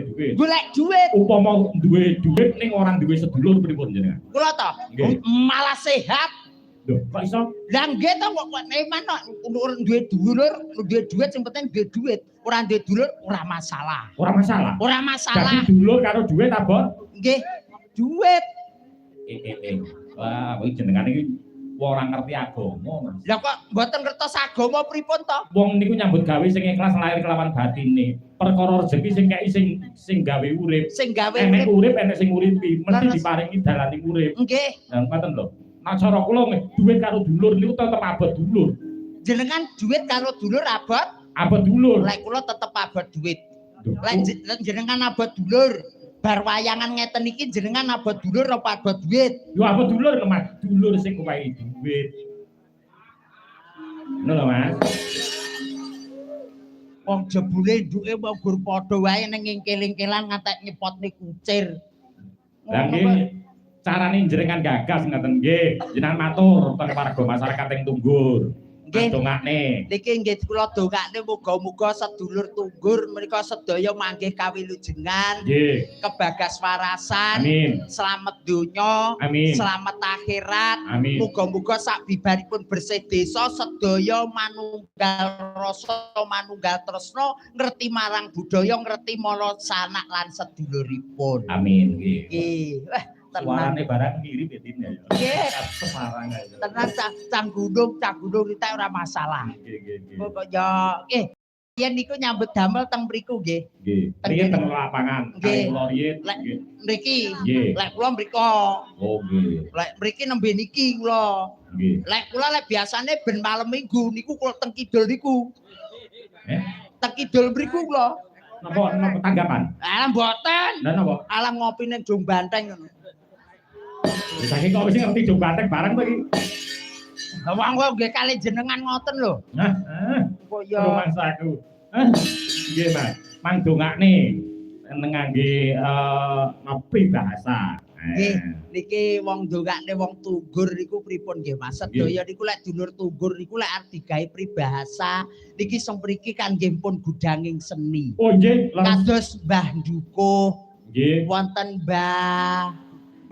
duit. Golek duit. Upama duwe duit ning orang duwe sedulur pripun jenengan? Kula to malah sehat. Lho, kok iso? Lah nggih to kok eman kok duwe dulur, duwe duit sing penting duwe duit. Ora duwe dulur ora masalah. Ora masalah. Ora masalah. Dadi dulur karo duit abot? Nggih, duit. Wah, kuwi jenengan iki ora ngerti agama, Mas. Lah kok mboten ngertos agama pripun to? Wong niku nyambut gawe sing ikhlas lahir kelawan batine. Perkara rezeki sing kei sing gawe urip. Sing gawe enek urip enek sing uripi, mesti Leres. diparingi dalane urip. Nggih. Lah ngoten lho. Nek cara kula duit karo dulur niku tetep abot dulur. Jenengan duit karo dulur abot? Abot dulur. Lek kula tetep abot duit. Lek jenengan abot dulur, bar wayangan ngeten iki jenengan abot dulur apa abot duit? Yo abot dulur lho, Mas. Dulur sing kuwahi duit. Ngono lho, Mas. Wong jebule duke mau gur padha wae ning ngingkil-ingkilan ngantek nyepotne kucir. Lah nggih carane jenengan gagas ngaten nggih. Jenengan matur teng warga masyarakat ing Tunggur. Nggih. Dongakne. Niki nggih kula dongakne muga-muga sedulur Tunggur menika sedaya manggih kawilujengan, Nggih. kebagas warasan, Amin. selamat donya, Amin. selamat akhirat. Amin. Muga-muga sak bibaripun bersih desa sedaya manunggal rasa manunggal tresna ngerti marang budaya, ngerti mala sanak lan seduluripun. Amin nggih. Nggih. Wah, tenang. Suarane barang mirip ya Tin ya. Nggih. Semarang aja. Tenang cang gunung kita ora masalah. Nggih. Pokoknya nggih. Yen niku nyambut damel teng mriku nggih. Nggih. Riyen teng lapangan, Nggih. kali kula riyen. Lek Nggih. mriki, Nggih. lek kula mriko. Oh nggih. Lek mriki nembe niki kula. Nggih. Lek kula lek biasane ben malam minggu niku kula teng kidul niku. Teng kidul mriku kula. Napa tanggapan? Alah mboten. Lah napa? Alah ngopi ning Jong Banteng ngono. Saking kok wis ngerti Jong Banteng barang to iki. Lah wong kok nggih kali jenengan ngoten lho. Nah, Kok ya rumangsaku. Nggih, Mas. Mang dongakne ngangge pribahasa. nggih niki wong ndongakne wong Tunggur niku pripun nggih Mas? Sedaya niku lek dulur Tunggur niku lek arep digawe pribahasa niki sempriki kanggih pun gudanging seni. Oh nggih, Kados Mbah Dukuh, nggih. wonten Mbah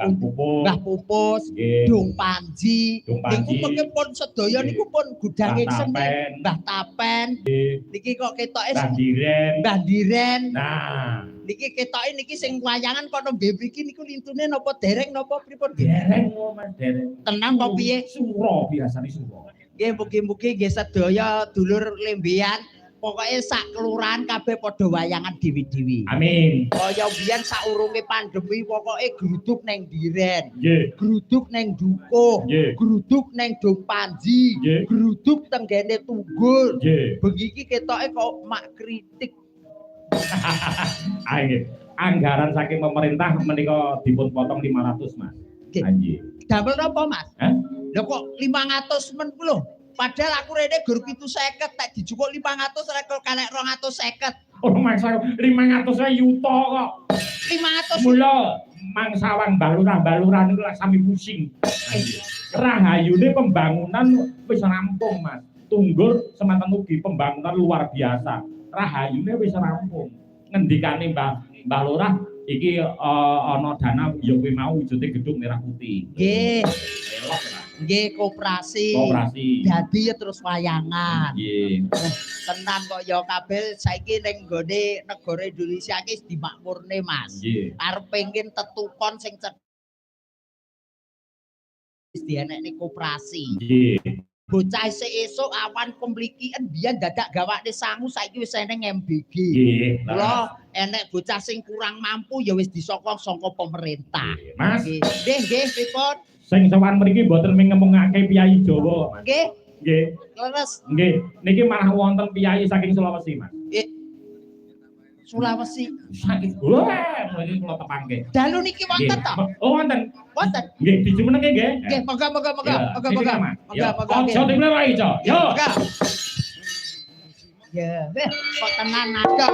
Mbah Pupus, nggih. Dung Panji. Dung Niku Panji. mengke pun sedaya niku pun gudanging Mbah seni. Tapen. Mbah Tapen. Nggih. Niki kok ketoke Mbah Diren. Mbah Diren. Nah, Niki ketoke niki sing wayangan kok nembe mriki niku lintune napa dereng napa pripun nggih? dereng kok Mas dereng. Tenang apa piye? Suro biasane suro. Nggih mugi-mugi nggih sedaya dulur lembean pokoke sak kelurahan kabeh padha wayangan dewi-dewi. Amin. Kaya biyen saurunge pandemi pokoke gruduk neng Diren, Nggih. gruduk neng Dukuh, Nggih. gruduk neng Dung Panji, Nggih. gruduk tenggene Tunggur. Nggih. Bengi iki ketoke kok mak kritik. Nggih. Anggaran saking pemerintah menika dipun potong 500, Mas. Nggih. Anjir. Damel napa, Mas? Hah? Lha kok 500 men ku lho. Padahal aku rene gur 750 tak dijukuk 500 rek kalek 250. Oh, mangsa 500 wae yuto kok. 500 Mula mangsawang balurah niku lak sami pusing. Rahayune pembangunan wis rampung, Mas. Tunggur semanten ugi pembangunan luar biasa. Rahayune wis rampung. Ngendikane Mbah Lurah iki ana dana ya kuwi mau wujude gedung merah putih. nggih, Elok lah. nggih koperasi. Koperasi. Dadi ya terus wayangan. Nggih. Tenan kok ya kabeh saiki ning nggone negara Indonesia iki wis dimakmurne, Mas. Nggih. Arep pengin tetukon sing wis dienekne koperasi. Nggih. Bocah esuk awan komplikian biyen dadak gawakne sangu saiki wis eneng MBG. Nggih. Kula enek bocah sing kurang mampu ya wis disokong saka pemerintah. Mas, Nggih, pripun? sing sowan mriki mboten ngemungake piyai Jawa, Mas. Nggih, Nggih. leres. Nggih, niki malah wonten piyai saking Sulawesi, Mas. Sulawesi. Saking wah, mriki kula tepangke. Dalu niki wonten to? Oh, wonten. Wonten. Nggih, dijumenenge nggih. Nggih, moga. Moga. Ojo dimlerai, Cok. Yo. Moga. Ya, kok tenan adok.